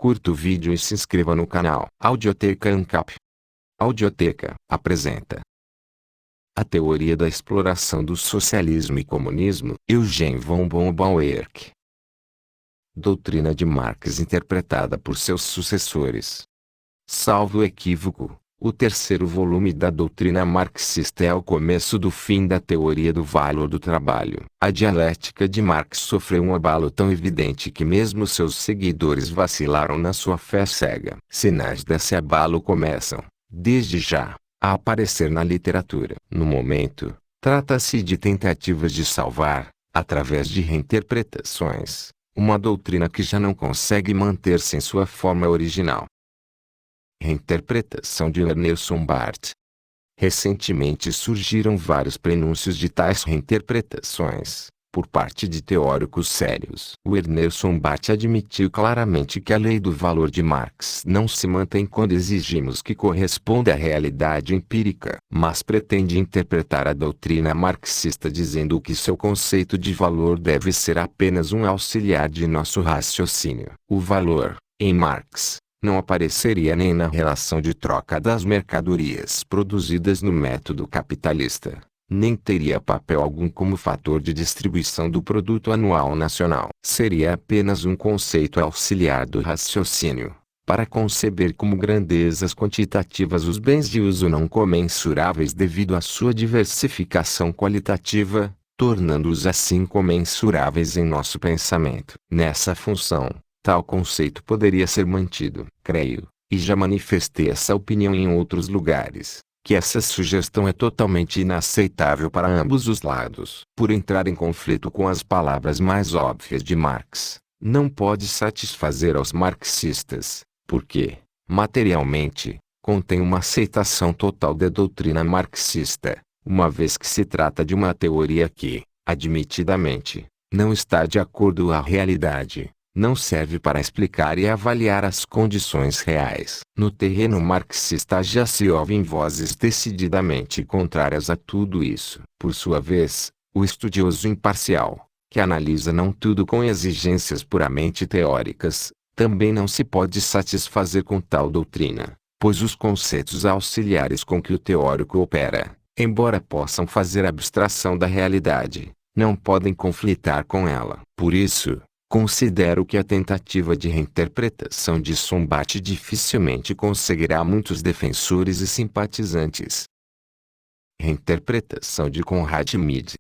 Curta o vídeo e se inscreva no canal. Audioteca ANCAP. Audioteca apresenta a teoria da exploração do socialismo e comunismo, Eugen von Bauwerk. Doutrina de Marx interpretada por seus sucessores. Salvo equívoco, o terceiro volume da doutrina marxista é o começo do fim da teoria do valor do trabalho. A dialética de Marx sofreu um abalo tão evidente que mesmo seus seguidores vacilaram na sua fé cega. Sinais desse abalo começam, desde já, a aparecer na literatura. No momento, trata-se de tentativas de salvar, através de reinterpretações, uma doutrina que já não consegue manter-se em sua forma original. Reinterpretação de Emerson Barth. Recentemente surgiram vários prenúncios de tais reinterpretações, por parte de teóricos sérios. O Emerson Barth admitiu claramente que a lei do valor de Marx não se mantém quando exigimos que corresponda à realidade empírica, mas pretende interpretar a doutrina marxista dizendo que seu conceito de valor deve ser apenas um auxiliar de nosso raciocínio. O valor, em Marx, não apareceria nem na relação de troca das mercadorias produzidas no método capitalista, nem teria papel algum como fator de distribuição do produto anual nacional. Seria apenas um conceito auxiliar do raciocínio, para conceber como grandezas quantitativas os bens de uso não comensuráveis devido à sua diversificação qualitativa, tornando-os assim comensuráveis em nosso pensamento. Nessa função, tal conceito poderia ser mantido. Creio, e já manifestei essa opinião em outros lugares, que essa sugestão é totalmente inaceitável para ambos os lados. Por entrar em conflito com as palavras mais óbvias de Marx, não pode satisfazer aos marxistas, porque, materialmente, contém uma aceitação total da doutrina marxista, uma vez que se trata de uma teoria que, admitidamente, não está de acordo com a realidade. Não serve para explicar e avaliar as condições reais. No terreno marxista já se ouvem vozes decididamente contrárias a tudo isso. Por sua vez, o estudioso imparcial, que analisa não tudo com exigências puramente teóricas, também não se pode satisfazer com tal doutrina, pois os conceitos auxiliares com que o teórico opera, embora possam fazer abstração da realidade, não podem conflitar com ela. Por isso, considero que a tentativa de reinterpretação de Barth dificilmente conseguirá muitos defensores e simpatizantes. Reinterpretação de Conrad Mead.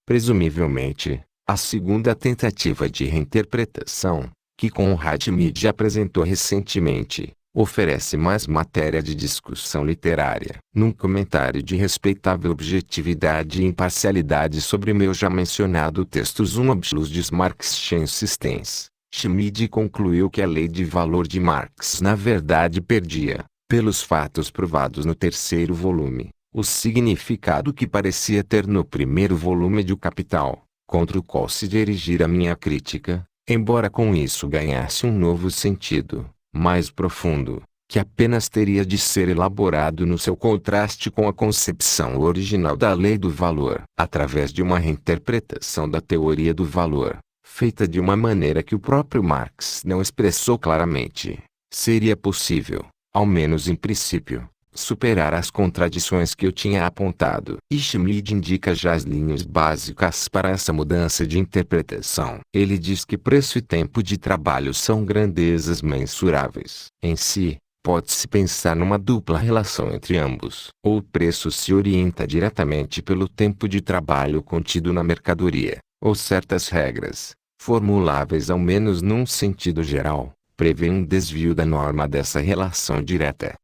Presumivelmente, a segunda tentativa de reinterpretação, que Conrad Mead apresentou recentemente, oferece mais matéria de discussão literária. Num comentário de respeitável objetividade e imparcialidade sobre meu já mencionado texto Zum Abschluss des Marxischen Systems, Schmid concluiu que a lei de valor de Marx na verdade perdia, pelos fatos provados no terceiro volume, o significado que parecia ter no primeiro volume de O Capital, contra o qual se dirigira minha crítica, embora com isso ganhasse um novo sentido, mais profundo, que apenas teria de ser elaborado no seu contraste com a concepção original da lei do valor, através de uma reinterpretação da teoria do valor, feita de uma maneira que o próprio Marx não expressou claramente. Seria possível, ao menos em princípio, superar as contradições que eu tinha apontado. E Schmid indica já as linhas básicas para essa mudança de interpretação. Ele diz que preço e tempo de trabalho são grandezas mensuráveis. Em si, pode-se pensar numa dupla relação entre ambos. Ou o preço se orienta diretamente pelo tempo de trabalho contido na mercadoria, ou certas regras, formuláveis ao menos num sentido geral, prevêem um desvio da norma dessa relação direta.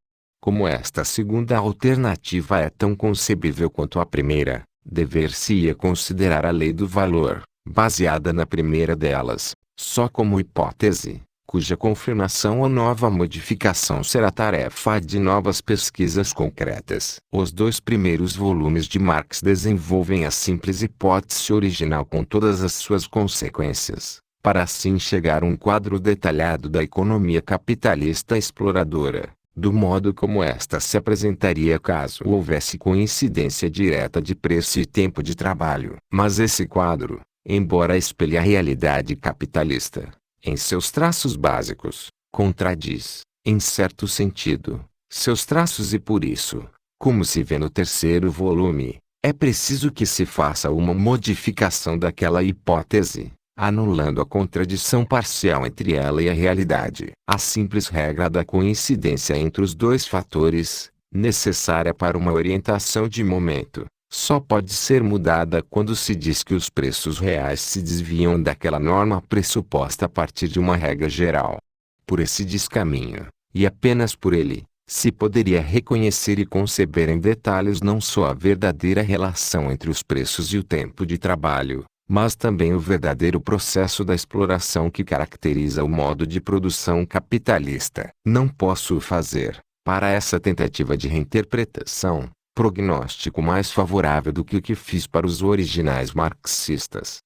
Como esta segunda alternativa é tão concebível quanto a primeira, dever-se-ia considerar a lei do valor, baseada na primeira delas, só como hipótese, cuja confirmação ou nova modificação será tarefa de novas pesquisas concretas. Os dois primeiros volumes de Marx desenvolvem a simples hipótese original com todas as suas consequências, para assim chegar a um quadro detalhado da economia capitalista exploradora, do modo como esta se apresentaria caso houvesse coincidência direta de preço e tempo de trabalho. Mas esse quadro, embora espelhe a realidade capitalista, em seus traços básicos, contradiz, em certo sentido, seus traços e por isso, como se vê no terceiro volume, é preciso que se faça uma modificação daquela hipótese, anulando a contradição parcial entre ela e a realidade. A simples regra da coincidência entre os dois fatores, necessária para uma orientação de momento, só pode ser mudada quando se diz que os preços reais se desviam daquela norma pressuposta a partir de uma regra geral. Por esse descaminho, e apenas por ele, se poderia reconhecer e conceber em detalhes não só a verdadeira relação entre os preços e o tempo de trabalho, mas também o verdadeiro processo da exploração que caracteriza o modo de produção capitalista. Não posso fazer, para essa tentativa de reinterpretação, prognóstico mais favorável do que o que fiz para os originais marxistas.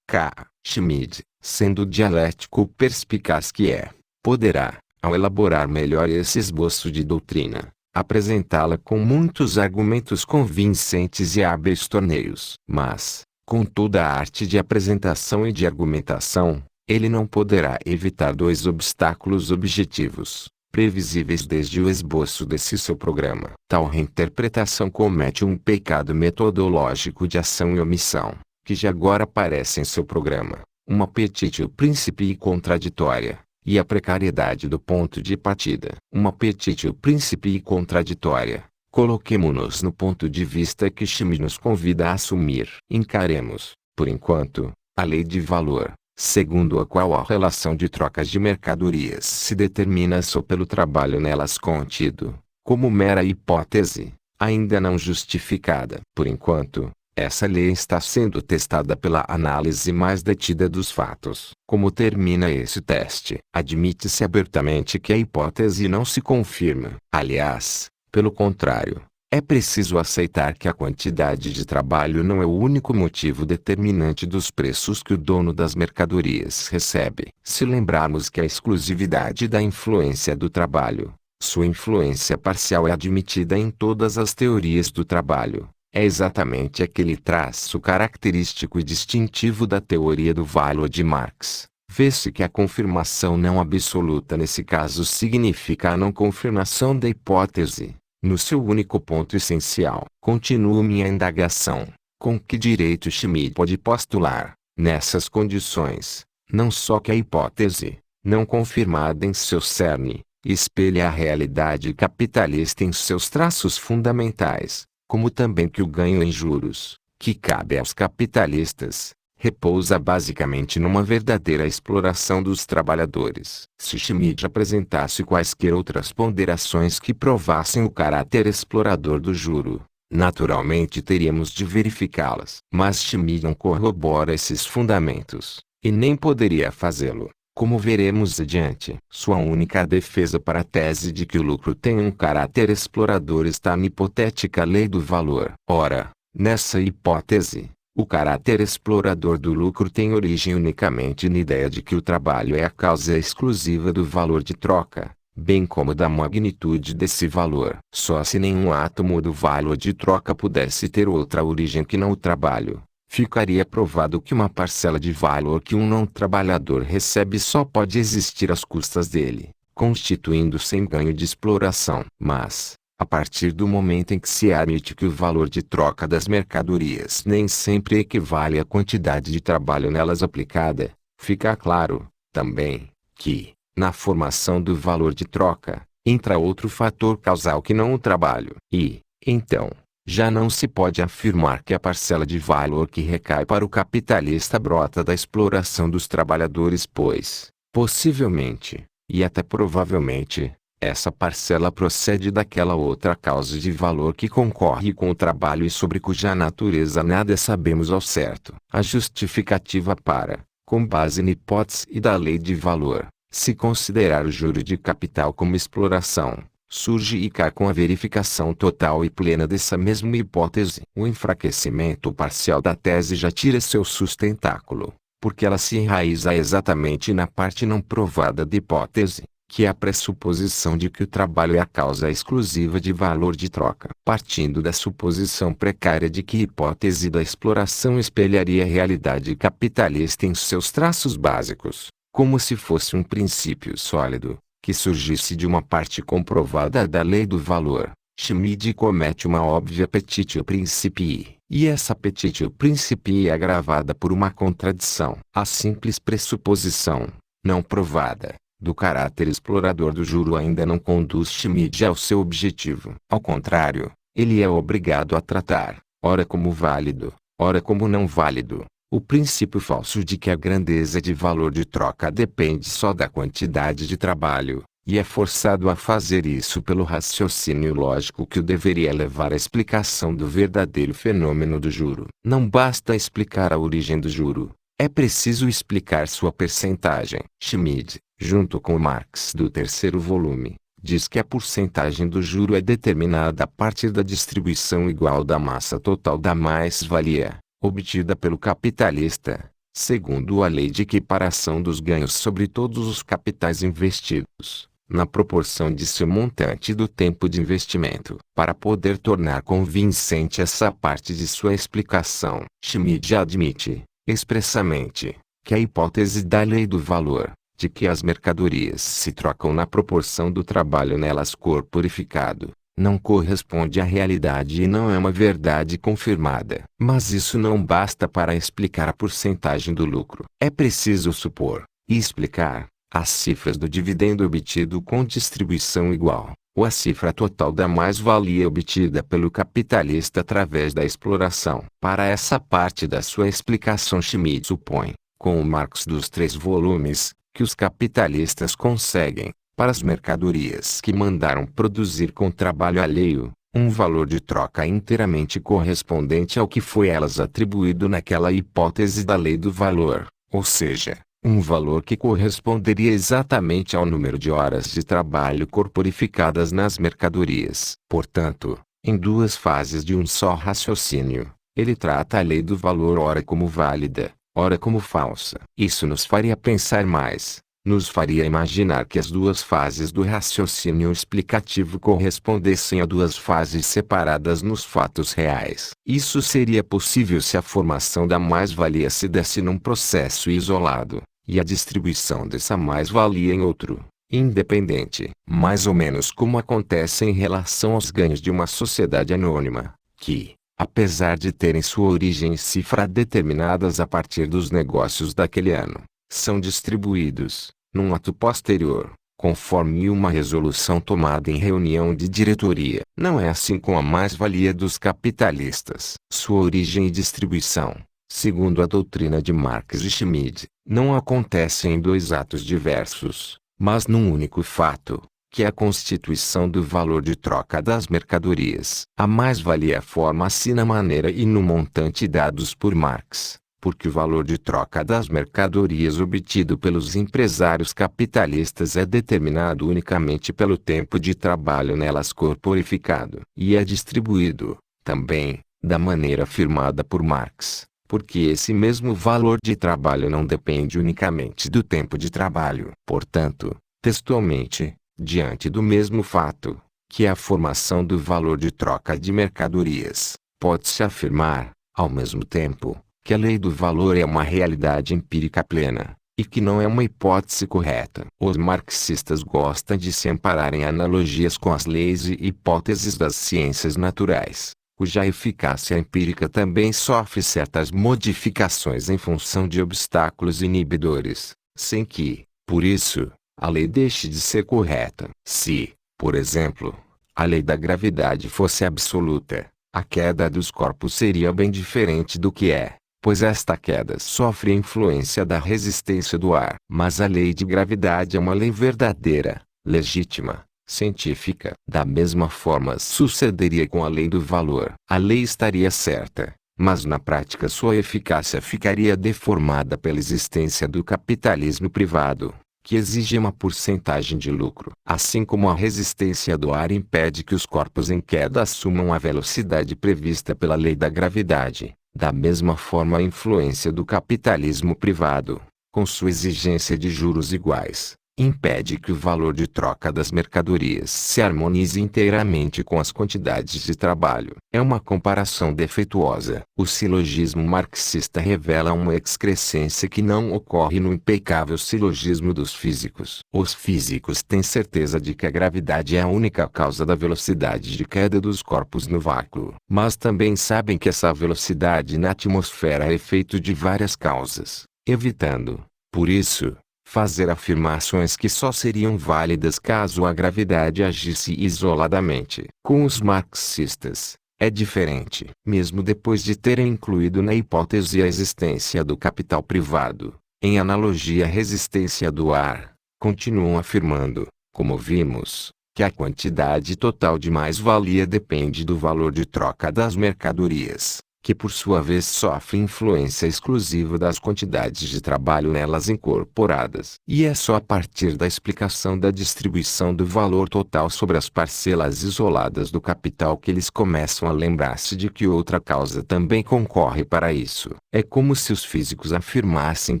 K. Schmid, sendo dialético perspicaz que é, poderá, ao elaborar melhor esse esboço de doutrina, apresentá-la com muitos argumentos convincentes e hábeis torneios. Mas, com toda a arte de apresentação e de argumentação, ele não poderá evitar dois obstáculos objetivos, previsíveis desde o esboço desse seu programa. Tal reinterpretação comete um pecado metodológico de ação e omissão, que já agora aparece em seu programa, uma petitio principii contraditória, e a precariedade do ponto de partida. Uma petitio principii contraditória. Coloquemo-nos no ponto de vista que Schmid nos convida a assumir. Encaremos, por enquanto, a lei de valor, segundo a qual a relação de trocas de mercadorias se determina só pelo trabalho nelas contido, como mera hipótese, ainda não justificada. Por enquanto, essa lei está sendo testada pela análise mais detida dos fatos. Como termina esse teste? Admite-se abertamente que a hipótese não se confirma. Aliás, pelo contrário, é preciso aceitar que a quantidade de trabalho não é o único motivo determinante dos preços que o dono das mercadorias recebe. Se lembrarmos que a exclusividade da influência do trabalho, sua influência parcial é admitida em todas as teorias do trabalho, é exatamente aquele traço característico e distintivo da teoria do valor de Marx. Vê-se que a confirmação não absoluta nesse caso significa a não confirmação da hipótese, no seu único ponto essencial. Continuo minha indagação. Com que direito Schmid pode postular, nessas condições, não só que a hipótese, não confirmada em seu cerne, espelha a realidade capitalista em seus traços fundamentais, como também que o ganho em juros, que cabe aos capitalistas, repousa basicamente numa verdadeira exploração dos trabalhadores. Se Schmid apresentasse quaisquer outras ponderações que provassem o caráter explorador do juro, naturalmente teríamos de verificá-las. Mas Schmid não corrobora esses fundamentos, e nem poderia fazê-lo. Como veremos adiante, sua única defesa para a tese de que o lucro tem um caráter explorador está na hipotética lei do valor. Ora, nessa hipótese, o caráter explorador do lucro tem origem unicamente na ideia de que o trabalho é a causa exclusiva do valor de troca, bem como da magnitude desse valor. Só se nenhum átomo do valor de troca pudesse ter outra origem que não o trabalho, ficaria provado que uma parcela de valor que um não trabalhador recebe só pode existir às custas dele, constituindo-se em ganho de exploração. Mas, a partir do momento em que se admite que o valor de troca das mercadorias nem sempre equivale à quantidade de trabalho nelas aplicada, fica claro, também, que, na formação do valor de troca, entra outro fator causal que não o trabalho. E, então, já não se pode afirmar que a parcela de valor que recai para o capitalista brota da exploração dos trabalhadores, pois, possivelmente, e até provavelmente, essa parcela procede daquela outra causa de valor que concorre com o trabalho e sobre cuja natureza nada sabemos ao certo. A justificativa para, com base na hipótese e da lei de valor, se considerar o juro de capital como exploração, surge e cai com a verificação total e plena dessa mesma hipótese. O enfraquecimento parcial da tese já tira seu sustentáculo, porque ela se enraiza exatamente na parte não provada da hipótese, que é a pressuposição de que o trabalho é a causa exclusiva de valor de troca. Partindo da suposição precária de que a hipótese da exploração espelharia a realidade capitalista em seus traços básicos, como se fosse um princípio sólido, que surgisse de uma parte comprovada da lei do valor, Schmid comete uma óbvia petitio principii, e essa petitio principii é agravada por uma contradição. A simples pressuposição, não provada, do caráter explorador do juro ainda não conduz Schmid ao seu objetivo. Ao contrário, ele é obrigado a tratar, ora como válido, ora como não válido, o princípio falso de que a grandeza de valor de troca depende só da quantidade de trabalho, e é forçado a fazer isso pelo raciocínio lógico que o deveria levar à explicação do verdadeiro fenômeno do juro. Não basta explicar a origem do juro, é preciso explicar sua percentagem. Schmid, junto com Marx do terceiro volume, diz que a porcentagem do juro é determinada a partir da distribuição igual da massa total da mais-valia, obtida pelo capitalista, segundo a lei de equiparação dos ganhos sobre todos os capitais investidos, na proporção de seu montante do tempo de investimento. Para poder tornar convincente essa parte de sua explicação, Schmid admite, expressamente, que a hipótese da lei do valor, de que as mercadorias se trocam na proporção do trabalho nelas corporificado, não corresponde à realidade e não é uma verdade confirmada. Mas isso não basta para explicar a porcentagem do lucro. É preciso supor, e explicar, as cifras do dividendo obtido com distribuição igual, ou a cifra total da mais-valia obtida pelo capitalista através da exploração. Para essa parte da sua explicação, Schmid supõe, com o Marx dos 3 volumes, que os capitalistas conseguem, para as mercadorias que mandaram produzir com trabalho alheio, um valor de troca inteiramente correspondente ao que foi elas atribuído naquela hipótese da lei do valor, ou seja, um valor que corresponderia exatamente ao número de horas de trabalho corporificadas nas mercadorias. Portanto, em 2 fases de um só raciocínio, ele trata a lei do valor ora como válida, ora como falsa. Isso nos faria pensar mais. Nos faria imaginar que as 2 fases do raciocínio explicativo correspondessem a 2 fases separadas nos fatos reais. Isso seria possível se a formação da mais-valia se desse num processo isolado, e a distribuição dessa mais-valia em outro, independente. Mais ou menos como acontece em relação aos ganhos de uma sociedade anônima, que, apesar de terem sua origem em cifra determinadas a partir dos negócios daquele ano, são distribuídos, num ato posterior, conforme uma resolução tomada em reunião de diretoria. Não é assim com a mais-valia dos capitalistas. Sua origem e distribuição, segundo a doutrina de Marx e Schmid, não acontecem em 2 atos diversos, mas num único fato, que é a constituição do valor de troca das mercadorias. A mais-valia forma-se na maneira e no montante dados por Marx, porque o valor de troca das mercadorias obtido pelos empresários capitalistas é determinado unicamente pelo tempo de trabalho nelas corporificado. E é distribuído, também, da maneira afirmada por Marx, porque esse mesmo valor de trabalho não depende unicamente do tempo de trabalho. Portanto, textualmente, diante do mesmo fato, que é a formação do valor de troca de mercadorias, pode-se afirmar, ao mesmo tempo, que a lei do valor é uma realidade empírica plena, e que não é uma hipótese correta. Os marxistas gostam de se amparar em analogias com as leis e hipóteses das ciências naturais, cuja eficácia empírica também sofre certas modificações em função de obstáculos inibidores, sem que, por isso, a lei deixe de ser correta. Se, por exemplo, a lei da gravidade fosse absoluta, a queda dos corpos seria bem diferente do que é, pois esta queda sofre a influência da resistência do ar. Mas a lei de gravidade é uma lei verdadeira, legítima, científica. Da mesma forma sucederia com a lei do valor. A lei estaria certa, mas na prática sua eficácia ficaria deformada pela existência do capitalismo privado, que exige uma porcentagem de lucro. Assim como a resistência do ar impede que os corpos em queda assumam a velocidade prevista pela lei da gravidade, da mesma forma a influência do capitalismo privado, com sua exigência de juros iguais, impede que o valor de troca das mercadorias se harmonize inteiramente com as quantidades de trabalho. É uma comparação defeituosa. O silogismo marxista revela uma excrescência que não ocorre no impecável silogismo dos físicos. Os físicos têm certeza de que a gravidade é a única causa da velocidade de queda dos corpos no vácuo. Mas também sabem que essa velocidade na atmosfera é efeito de várias causas, evitando, por isso, fazer afirmações que só seriam válidas caso a gravidade agisse isoladamente. Com os marxistas, é diferente. Mesmo depois de terem incluído na hipótese a existência do capital privado, em analogia à resistência do ar, continuam afirmando, como vimos, que a quantidade total de mais-valia depende do valor de troca das mercadorias, que por sua vez sofre influência exclusiva das quantidades de trabalho nelas incorporadas. E é só a partir da explicação da distribuição do valor total sobre as parcelas isoladas do capital que eles começam a lembrar-se de que outra causa também concorre para isso. É como se os físicos afirmassem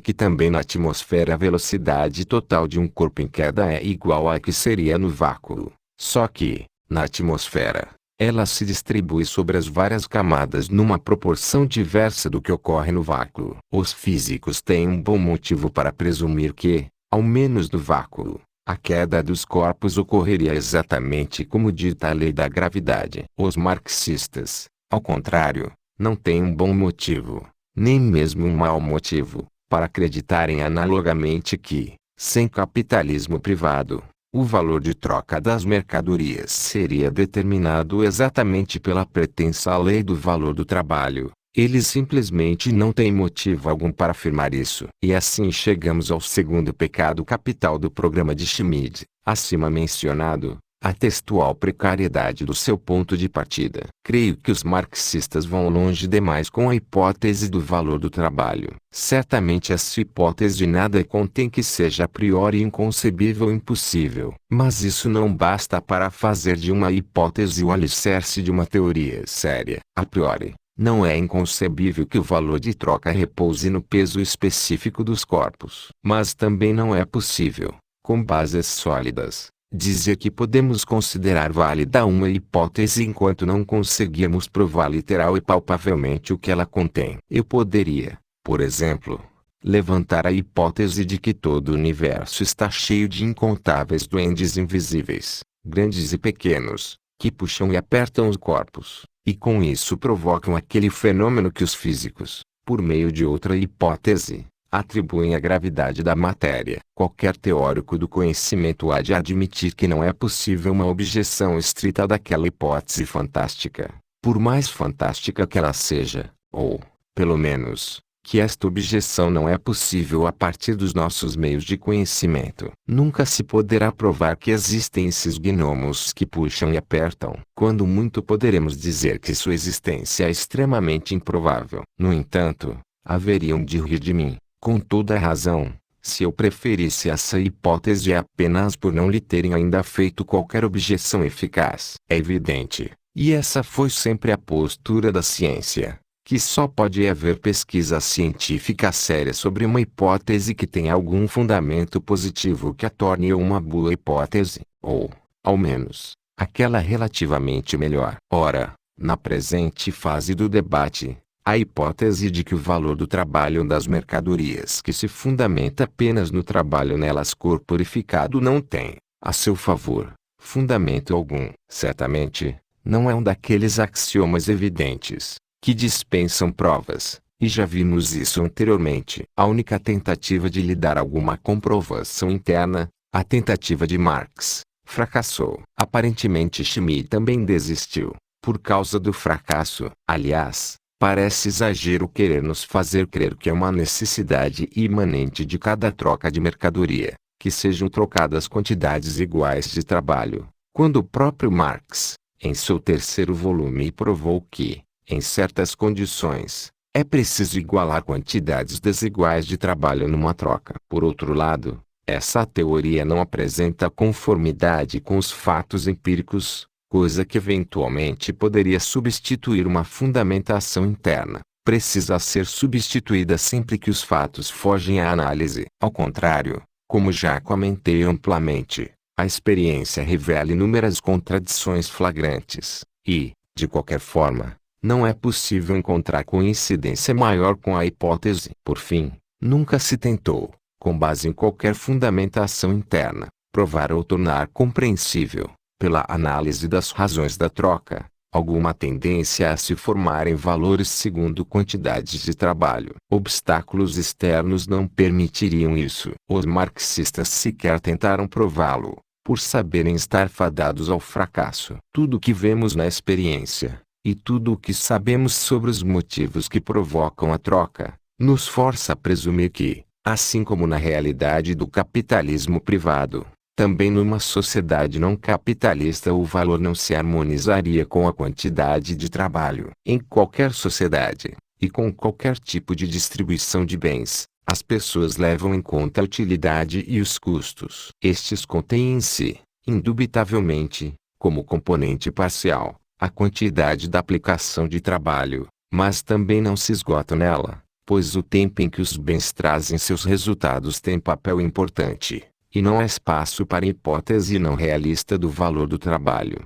que também na atmosfera a velocidade total de um corpo em queda é igual à que seria no vácuo. Só que, na atmosfera, ela se distribui sobre as várias camadas numa proporção diversa do que ocorre no vácuo. Os físicos têm um bom motivo para presumir que, ao menos no vácuo, a queda dos corpos ocorreria exatamente como dita a lei da gravidade. Os marxistas, ao contrário, não têm um bom motivo, nem mesmo um mau motivo, para acreditarem analogamente que, sem capitalismo privado, o valor de troca das mercadorias seria determinado exatamente pela pretensa lei do valor do trabalho. Eles simplesmente não têm motivo algum para afirmar isso. E assim chegamos ao segundo pecado capital do programa de Schmidt, acima mencionado, a textual precariedade do seu ponto de partida. Creio que os marxistas vão longe demais com a hipótese do valor do trabalho. Certamente essa hipótese nada contém que seja a priori inconcebível ou impossível. Mas isso não basta para fazer de uma hipótese o alicerce de uma teoria séria. A priori, não é inconcebível que o valor de troca repouse no peso específico dos corpos. Mas também não é possível, com bases sólidas, dizer que podemos considerar válida uma hipótese enquanto não conseguirmos provar literal e palpavelmente o que ela contém. Eu poderia, por exemplo, levantar a hipótese de que todo o universo está cheio de incontáveis duendes invisíveis, grandes e pequenos, que puxam e apertam os corpos, e com isso provocam aquele fenômeno que os físicos, por meio de outra hipótese, atribuem à gravidade da matéria. Qualquer teórico do conhecimento há de admitir que não é possível uma objeção estrita daquela hipótese fantástica, por mais fantástica que ela seja, ou, pelo menos, que esta objeção não é possível a partir dos nossos meios de conhecimento. Nunca se poderá provar que existem esses gnomos que puxam e apertam. Quando muito poderemos dizer que sua existência é extremamente improvável. No entanto, haveriam de rir de mim, com toda a razão, se eu preferisse essa hipótese apenas por não lhe terem ainda feito qualquer objeção eficaz. É evidente, e essa foi sempre a postura da ciência, que só pode haver pesquisa científica séria sobre uma hipótese que tenha algum fundamento positivo que a torne uma boa hipótese, ou, ao menos, aquela relativamente melhor. Ora, na presente fase do debate, a hipótese de que o valor do trabalho das mercadorias que se fundamenta apenas no trabalho nelas corporificado não tem, a seu favor, fundamento algum. Certamente, não é um daqueles axiomas evidentes, que dispensam provas, e já vimos isso anteriormente. A única tentativa de lhe dar alguma comprovação interna, a tentativa de Marx, fracassou. Aparentemente Schmidt também desistiu, por causa do fracasso. Aliás, parece exagero querer nos fazer crer que é uma necessidade imanente de cada troca de mercadoria, que sejam trocadas quantidades iguais de trabalho, quando o próprio Marx, em seu terceiro volume, provou que, em certas condições, é preciso igualar quantidades desiguais de trabalho numa troca. Por outro lado, essa teoria não apresenta conformidade com os fatos empíricos, coisa que eventualmente poderia substituir uma fundamentação interna. Precisa ser substituída sempre que os fatos fogem à análise. Ao contrário, Como já comentei amplamente, a experiência revela inúmeras contradições flagrantes, e, de qualquer forma, não é possível encontrar coincidência maior com a hipótese. Por fim, nunca se tentou, com base em qualquer fundamentação interna, provar ou tornar compreensível, pela análise das razões da troca, alguma tendência a se formarem valores segundo quantidades de trabalho. Obstáculos externos não permitiriam isso. Os marxistas sequer tentaram prová-lo, por saberem estar fadados ao fracasso. Tudo o que vemos na experiência, e tudo o que sabemos sobre os motivos que provocam a troca, nos força a presumir que, assim como na realidade do capitalismo privado, também numa sociedade não capitalista o valor não se harmonizaria com a quantidade de trabalho. Em qualquer sociedade, e com qualquer tipo de distribuição de bens, as pessoas levam em conta a utilidade e os custos. Estes contêm em si, indubitavelmente, como componente parcial, a quantidade da aplicação de trabalho, mas também não se esgotam nela, pois o tempo em que os bens trazem seus resultados tem papel importante, e não há espaço para hipótese não realista do valor do trabalho.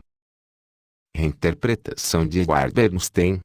Reinterpretação de Edward Bernstein.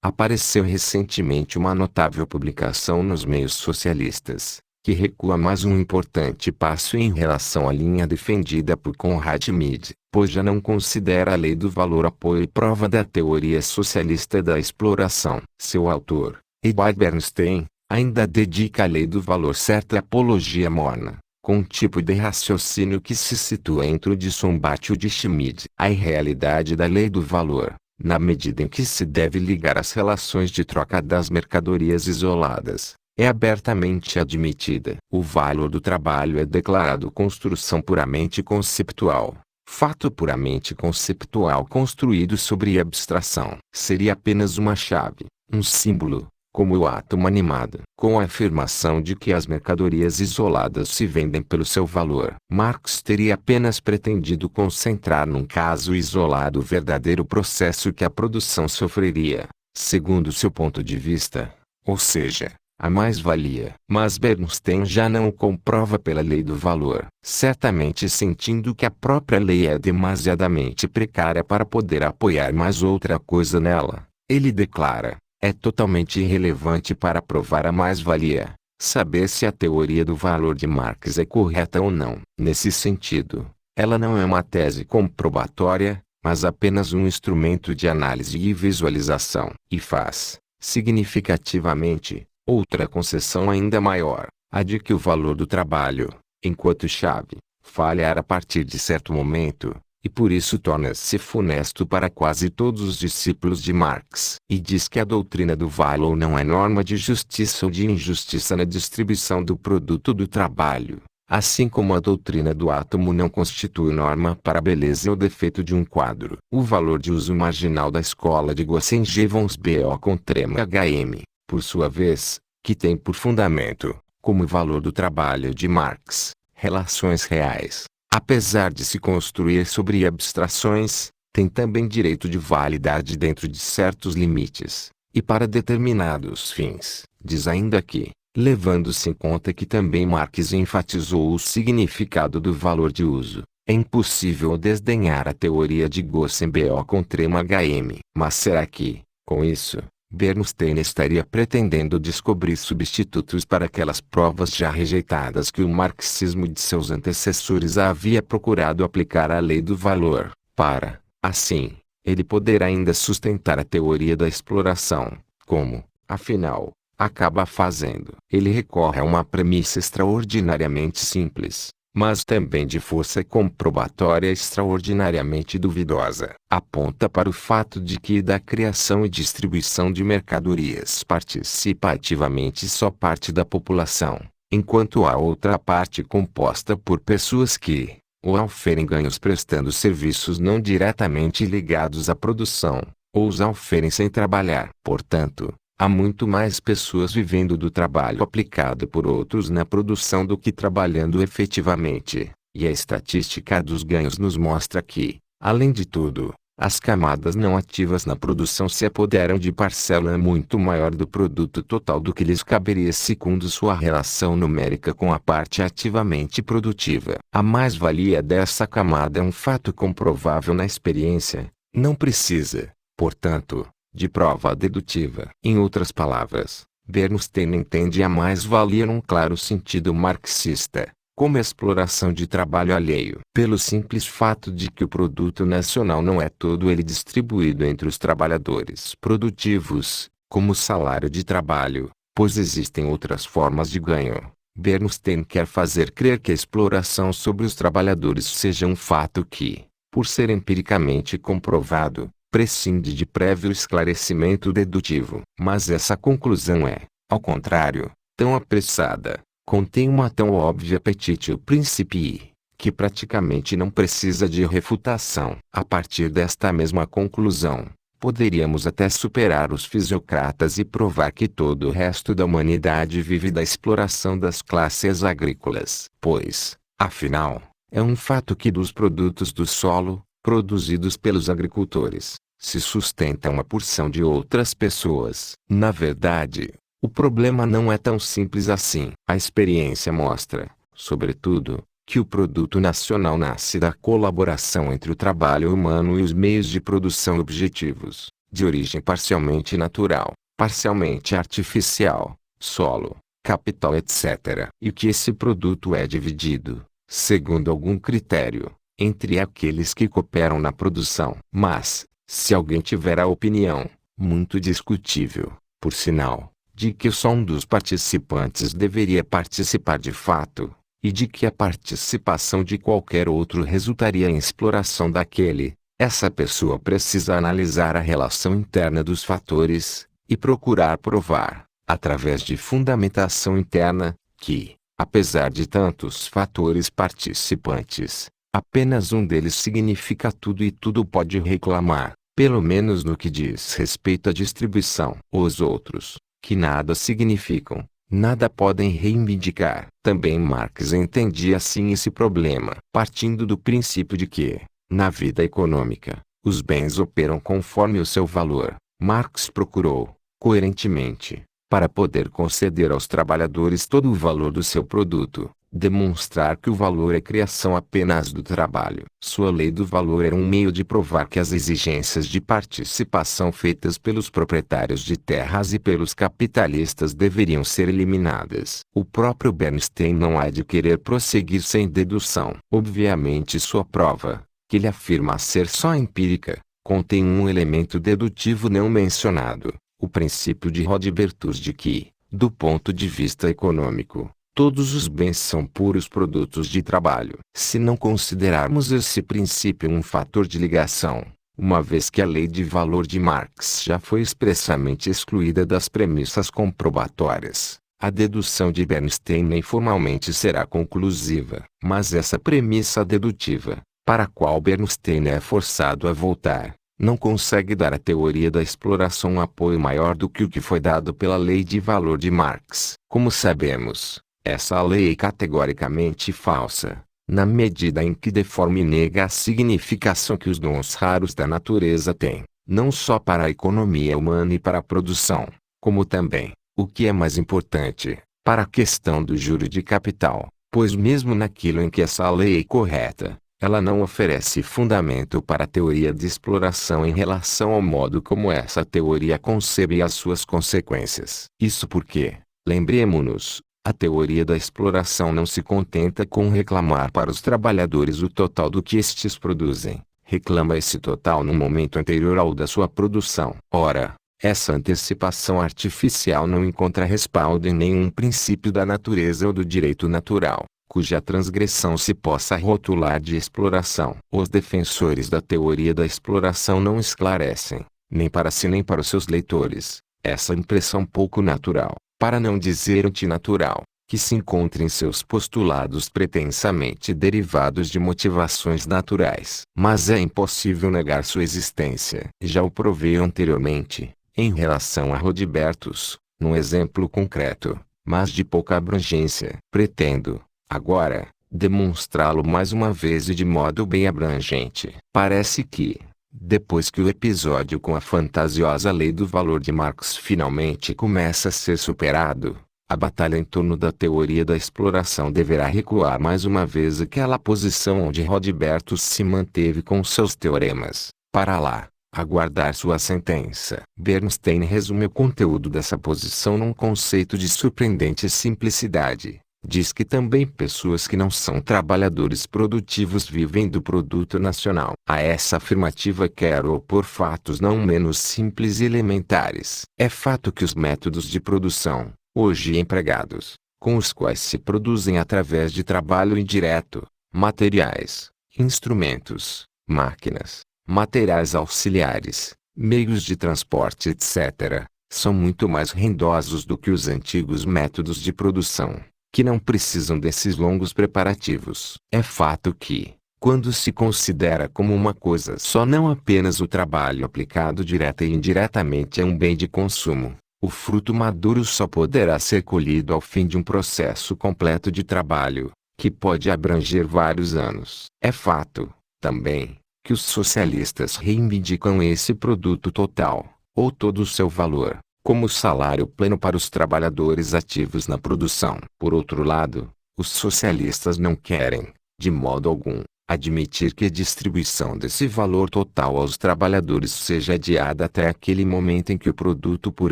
Apareceu recentemente uma notável publicação nos meios socialistas, que recua mais um importante passo em relação à linha defendida por Conrad Mead, pois já não considera a lei do valor apoio e prova da teoria socialista da exploração. Seu autor, Edward Bernstein, ainda dedica à lei do valor certa apologia morna, com um tipo de raciocínio que se situa entre o de Sombart e o de Schmidt. A irrealidade da lei do valor, na medida em que se deve ligar às relações de troca das mercadorias isoladas, é abertamente admitida. O valor do trabalho é declarado construção puramente conceptual, fato puramente conceptual construído sobre abstração. Seria apenas uma chave, um símbolo, como o átomo animado. Com a afirmação de que as mercadorias isoladas se vendem pelo seu valor, Marx teria apenas pretendido concentrar num caso isolado o verdadeiro processo que a produção sofreria, segundo seu ponto de vista, ou seja, a mais-valia. Mas Bernstein já não o comprova pela lei do valor, certamente sentindo que a própria lei é demasiadamente precária para poder apoiar mais outra coisa nela. Ele declara: é totalmente irrelevante para provar a mais-valia, saber se a teoria do valor de Marx é correta ou não. Nesse sentido, ela não é uma tese comprobatória, mas apenas um instrumento de análise e visualização. E faz, significativamente, outra concessão ainda maior, a de que o valor do trabalho, enquanto chave, falhar a partir de certo momento, e por isso torna-se funesto para quase todos os discípulos de Marx. E diz que a doutrina do valor não é norma de justiça ou de injustiça na distribuição do produto do trabalho, assim como a doutrina do átomo não constitui norma para a beleza ou defeito de um quadro. O valor de uso marginal da escola de Gossenjevons BO com trema HM, por sua vez, que tem por fundamento, como o valor do trabalho de Marx, relações reais. Apesar de se construir sobre abstrações, tem também direito de validade dentro de certos limites, e para determinados fins. Diz ainda que, levando-se em conta que também Marx enfatizou o significado do valor de uso, é impossível desdenhar a teoria de Gossen-BO com trema HM. Mas será que, com isso, Bernstein estaria pretendendo descobrir substitutos para aquelas provas já rejeitadas que o marxismo de seus antecessores havia procurado aplicar à lei do valor, para, assim, ele poder ainda sustentar a teoria da exploração, como, afinal, acaba fazendo. Ele recorre a uma premissa extraordinariamente simples, mas também de força comprobatória extraordinariamente duvidosa. Aponta para o fato de que da criação e distribuição de mercadorias participa ativamente só parte da população, enquanto a outra parte composta por pessoas que, ou auferem ganhos prestando serviços não diretamente ligados à produção, ou os auferem sem trabalhar. Portanto, há muito mais pessoas vivendo do trabalho aplicado por outros na produção do que trabalhando efetivamente, e a estatística dos ganhos nos mostra que, além de tudo, As camadas não ativas na produção se apoderam de parcela muito maior do produto total do que lhes caberia segundo sua relação numérica com a parte ativamente produtiva. A mais-valia dessa camada é um fato comprovável na experiência, não precisa, portanto, de prova dedutiva. Em outras palavras, Bernstein entende a mais-valia num claro sentido marxista, como exploração de trabalho alheio. Pelo simples fato de que o produto nacional não é todo ele distribuído entre os trabalhadores produtivos, como salário de trabalho, pois existem outras formas de ganho. Bernstein quer fazer crer que a exploração sobre os trabalhadores seja um fato que, por ser empiricamente comprovado, prescinde de prévio esclarecimento dedutivo. Mas essa conclusão é, ao contrário, tão apressada, contém uma tão óbvia petitio principii, que praticamente não precisa de refutação. A partir desta mesma conclusão, poderíamos até superar os fisiocratas e provar que todo o resto da humanidade vive da exploração das classes agrícolas. Pois, afinal, é um fato que dos produtos do solo, produzidos pelos agricultores, se sustenta uma porção de outras pessoas. Na verdade, o problema não é tão simples assim. A experiência mostra, sobretudo, que o produto nacional nasce da colaboração entre o trabalho humano e os meios de produção objetivos, de origem parcialmente natural, parcialmente artificial, solo, capital etc. E que esse produto é dividido, segundo algum critério, entre aqueles que cooperam na produção. Mas, se alguém tiver a opinião, muito discutível, por sinal, de que só um dos participantes deveria participar de fato, e de que a participação de qualquer outro resultaria em exploração daquele, essa pessoa precisa analisar a relação interna dos fatores, e procurar provar, através de fundamentação interna, que, apesar de tantos fatores participantes, apenas um deles significa tudo e tudo pode reclamar, pelo menos no que diz respeito à distribuição. Os outros, que nada significam, nada podem reivindicar. Também Marx entendia assim esse problema, partindo do princípio de que, na vida econômica, os bens operam conforme o seu valor. Marx procurou, coerentemente, para poder conceder aos trabalhadores todo o valor do seu produto, demonstrar que o valor é criação apenas do trabalho. Sua lei do valor era um meio de provar que as exigências de participação feitas pelos proprietários de terras e pelos capitalistas deveriam ser eliminadas. O próprio Bernstein não há de querer prosseguir sem dedução. Obviamente sua prova, que ele afirma ser só empírica, contém um elemento dedutivo não mencionado, o princípio de Rodbertus de que, do ponto de vista econômico, todos os bens são puros produtos de trabalho. Se não considerarmos esse princípio um fator de ligação, uma vez que a lei de valor de Marx já foi expressamente excluída das premissas comprobatórias, a dedução de Bernstein nem formalmente será conclusiva. Mas essa premissa dedutiva, para a qual Bernstein é forçado a voltar, não consegue dar à teoria da exploração um apoio maior do que o que foi dado pela lei de valor de Marx. Como sabemos, essa lei é categoricamente falsa, na medida em que deforma e nega a significação que os dons raros da natureza têm, não só para a economia humana e para a produção, como também, o que é mais importante, para a questão do juro de capital, pois mesmo naquilo em que essa lei é correta, ela não oferece fundamento para a teoria de exploração em relação ao modo como essa teoria concebe as suas consequências. Isso porque, lembremo-nos, a teoria da exploração não se contenta com reclamar para os trabalhadores o total do que estes produzem, reclama esse total no momento anterior ao da sua produção. Ora, essa antecipação artificial não encontra respaldo em nenhum princípio da natureza ou do direito natural, cuja transgressão se possa rotular de exploração. Os defensores da teoria da exploração não esclarecem, nem para si nem para os seus leitores, essa impressão pouco natural, para não dizer antinatural, que se encontra em seus postulados pretensamente derivados de motivações naturais. Mas é impossível negar sua existência. Já o provei anteriormente, em relação a Rodbertus, num exemplo concreto, mas de pouca abrangência. Pretendo, agora, demonstrá-lo mais uma vez e de modo bem abrangente. Parece que, Depois que o episódio com a fantasiosa lei do valor de Marx finalmente começa a ser superado, a batalha em torno da teoria da exploração deverá recuar mais uma vez àquela posição onde Rodbertus se manteve com seus teoremas, para lá, aguardar sua sentença. Bernstein resume o conteúdo dessa posição num conceito de surpreendente simplicidade. Diz que também pessoas que não são trabalhadores produtivos vivem do produto nacional. A essa afirmativa quero opor fatos não menos simples e elementares. É fato que os métodos de produção, hoje empregados, com os quais se produzem através de trabalho indireto, materiais, instrumentos, máquinas, materiais auxiliares, meios de transporte etc., são muito mais rendosos do que os antigos métodos de produção, que não precisam desses longos preparativos. É fato que, quando se considera como uma coisa só não apenas o trabalho aplicado direta e indiretamente a um bem de consumo, o fruto maduro só poderá ser colhido ao fim de um processo completo de trabalho, que pode abranger vários anos. É fato, também, que os socialistas reivindicam esse produto total, ou todo o seu valor, como salário pleno para os trabalhadores ativos na produção. Por outro lado, os socialistas não querem, de modo algum, admitir que a distribuição desse valor total aos trabalhadores seja adiada até aquele momento em que o produto por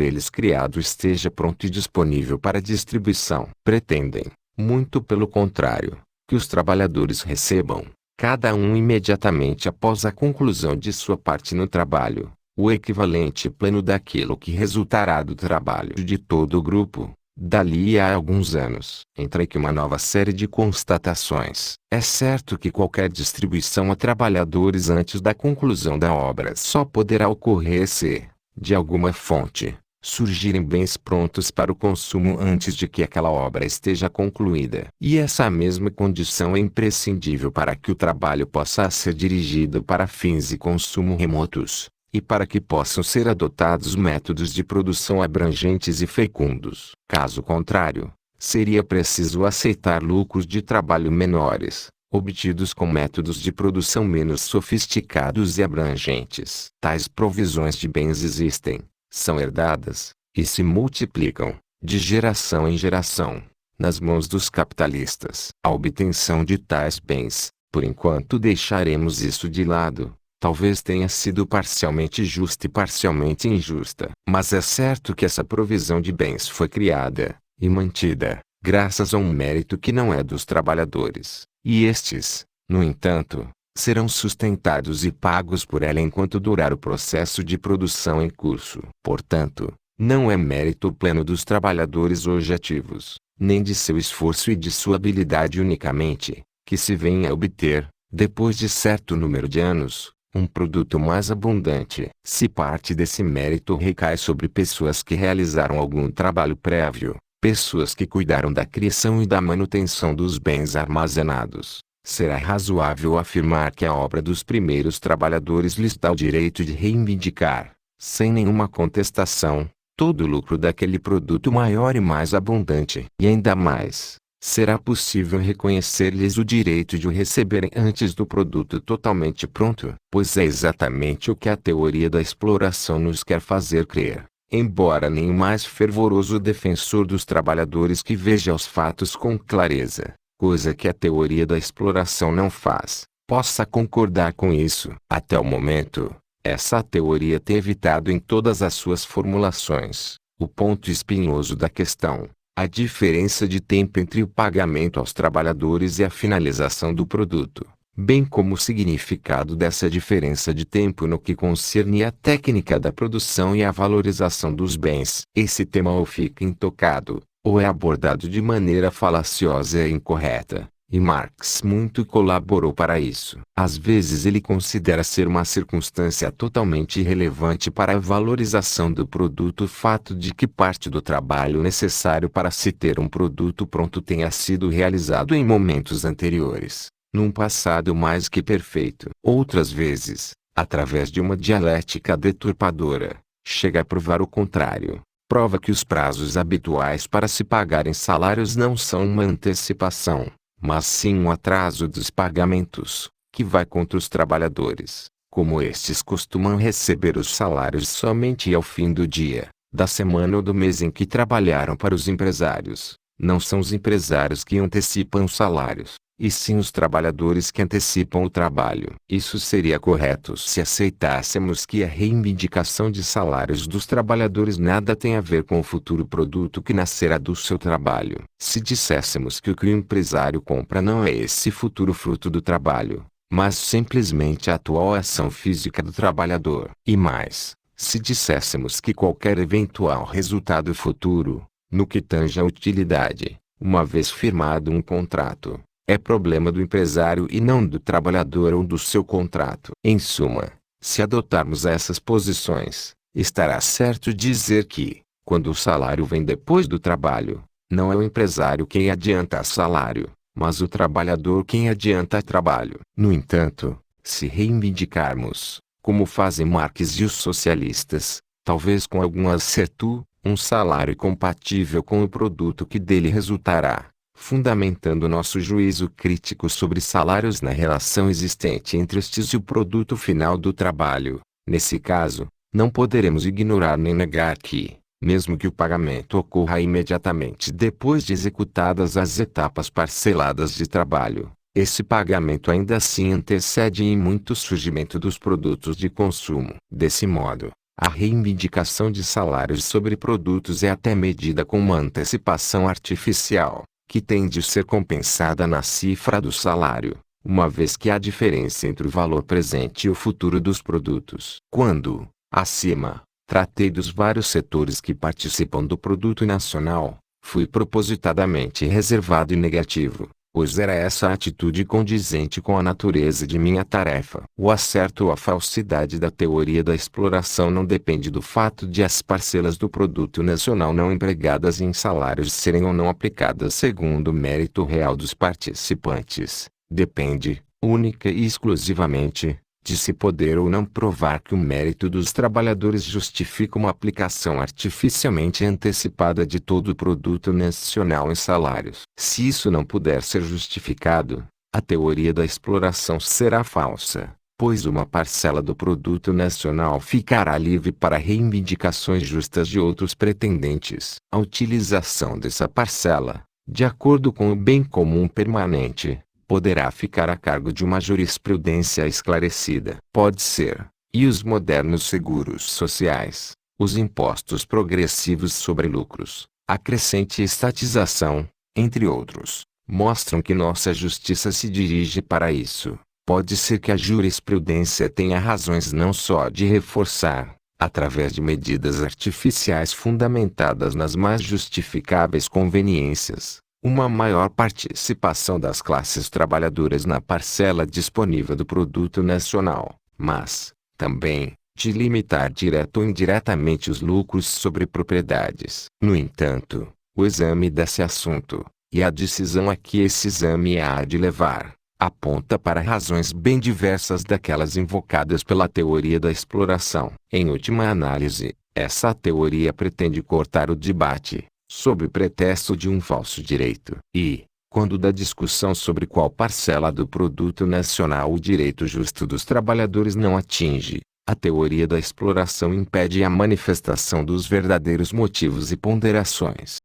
eles criado esteja pronto e disponível para distribuição. Pretendem, muito pelo contrário, que os trabalhadores recebam, cada um imediatamente após a conclusão de sua parte no trabalho, o equivalente pleno daquilo que resultará do trabalho de todo o grupo, dali a alguns anos. Entra aqui uma nova série de constatações. É certo que qualquer distribuição a trabalhadores antes da conclusão da obra só poderá ocorrer se, de alguma fonte, surgirem bens prontos para o consumo antes de que aquela obra esteja concluída. E essa mesma condição é imprescindível para que o trabalho possa ser dirigido para fins de consumo remotos, e para que possam ser adotados métodos de produção abrangentes e fecundos. Caso contrário, seria preciso aceitar lucros de trabalho menores, obtidos com métodos de produção menos sofisticados e abrangentes. Tais provisões de bens existem, são herdadas, e se multiplicam, de geração em geração, nas mãos dos capitalistas. A obtenção de tais bens, por enquanto deixaremos isso de lado, talvez tenha sido parcialmente justa e parcialmente injusta. Mas é certo que essa provisão de bens foi criada, e mantida, graças a um mérito que não é dos trabalhadores, e estes, no entanto, serão sustentados e pagos por ela enquanto durar o processo de produção em curso. Portanto, não é mérito pleno dos trabalhadores hoje ativos, nem de seu esforço e de sua habilidade unicamente, que se venha a obter, depois de certo número de anos, um produto mais abundante. Se parte desse mérito recai sobre pessoas que realizaram algum trabalho prévio, pessoas que cuidaram da criação e da manutenção dos bens armazenados, será razoável afirmar que a obra dos primeiros trabalhadores lhes dá o direito de reivindicar, sem nenhuma contestação, todo o lucro daquele produto maior e mais abundante. E ainda mais, será possível reconhecer-lhes o direito de o receberem antes do produto totalmente pronto, pois é exatamente o que a teoria da exploração nos quer fazer crer. Embora nem o mais fervoroso defensor dos trabalhadores que veja os fatos com clareza, coisa que a teoria da exploração não faz, possa concordar com isso. Até o momento, essa teoria tem evitado em todas as suas formulações o ponto espinhoso da questão: a diferença de tempo entre o pagamento aos trabalhadores e a finalização do produto, bem como o significado dessa diferença de tempo no que concerne à técnica da produção e à valorização dos bens. Esse tema ou fica intocado, ou é abordado de maneira falaciosa e incorreta, e Marx muito colaborou para isso. Às vezes ele considera ser uma circunstância totalmente irrelevante para a valorização do produto o fato de que parte do trabalho necessário para se ter um produto pronto tenha sido realizado em momentos anteriores, num passado mais que perfeito. Outras vezes, através de uma dialética deturpadora, chega a provar o contrário. Prova que os prazos habituais para se pagarem salários não são uma antecipação, mas sim um atraso dos pagamentos, que vai contra os trabalhadores. Como estes costumam receber os salários somente ao fim do dia, da semana ou do mês em que trabalharam para os empresários, não são os empresários que antecipam os salários, e sim os trabalhadores que antecipam o trabalho. Isso seria correto se aceitássemos que a reivindicação de salários dos trabalhadores nada tem a ver com o futuro produto que nascerá do seu trabalho. Se disséssemos que o que o empresário compra não é esse futuro fruto do trabalho, mas simplesmente a atual ação física do trabalhador. E mais, se disséssemos que qualquer eventual resultado futuro, no que tange à utilidade, uma vez firmado um contrato, é problema do empresário e não do trabalhador ou do seu contrato. Em suma, se adotarmos essas posições, estará certo dizer que, quando o salário vem depois do trabalho, não é o empresário quem adianta salário, mas o trabalhador quem adianta trabalho. No entanto, se reivindicarmos, como fazem Marx e os socialistas, talvez com algum acerto, um salário compatível com o produto que dele resultará, fundamentando nosso juízo crítico sobre salários na relação existente entre estes e o produto final do trabalho. Nesse caso, não poderemos ignorar nem negar que, mesmo que o pagamento ocorra imediatamente depois de executadas as etapas parceladas de trabalho, esse pagamento ainda assim antecede em muito o surgimento dos produtos de consumo. Desse modo, a reivindicação de salários sobre produtos é até medida com uma antecipação artificial, que tem de ser compensada na cifra do salário, uma vez que há diferença entre o valor presente e o futuro dos produtos. Quando, acima, tratei dos vários setores que participam do produto nacional, fui propositadamente reservado e negativo, pois era essa a atitude condizente com a natureza de minha tarefa. O acerto ou a falsidade da teoria da exploração não depende do fato de as parcelas do produto nacional não empregadas em salários serem ou não aplicadas segundo o mérito real dos participantes. Depende, única e exclusivamente, de se poder ou não provar que o mérito dos trabalhadores justifica uma aplicação artificialmente antecipada de todo o produto nacional em salários. Se isso não puder ser justificado, a teoria da exploração será falsa, pois uma parcela do produto nacional ficará livre para reivindicações justas de outros pretendentes. A utilização dessa parcela, de acordo com o bem comum permanente, poderá ficar a cargo de uma jurisprudência esclarecida. Pode ser, e os modernos seguros sociais, os impostos progressivos sobre lucros, a crescente estatização, entre outros, mostram que nossa justiça se dirige para isso. Pode ser que a jurisprudência tenha razões não só de reforçar, através de medidas artificiais fundamentadas nas mais justificáveis conveniências, uma maior participação das classes trabalhadoras na parcela disponível do produto nacional, mas, também, de limitar direta ou indiretamente os lucros sobre propriedades. No entanto, o exame desse assunto, e a decisão a que esse exame há de levar, aponta para razões bem diversas daquelas invocadas pela teoria da exploração. Em última análise, essa teoria pretende cortar o debate, sob pretexto de um falso direito. E, quando da discussão sobre qual parcela do produto nacional o direito justo dos trabalhadores não atinge, a teoria da exploração impede a manifestação dos verdadeiros motivos e ponderações.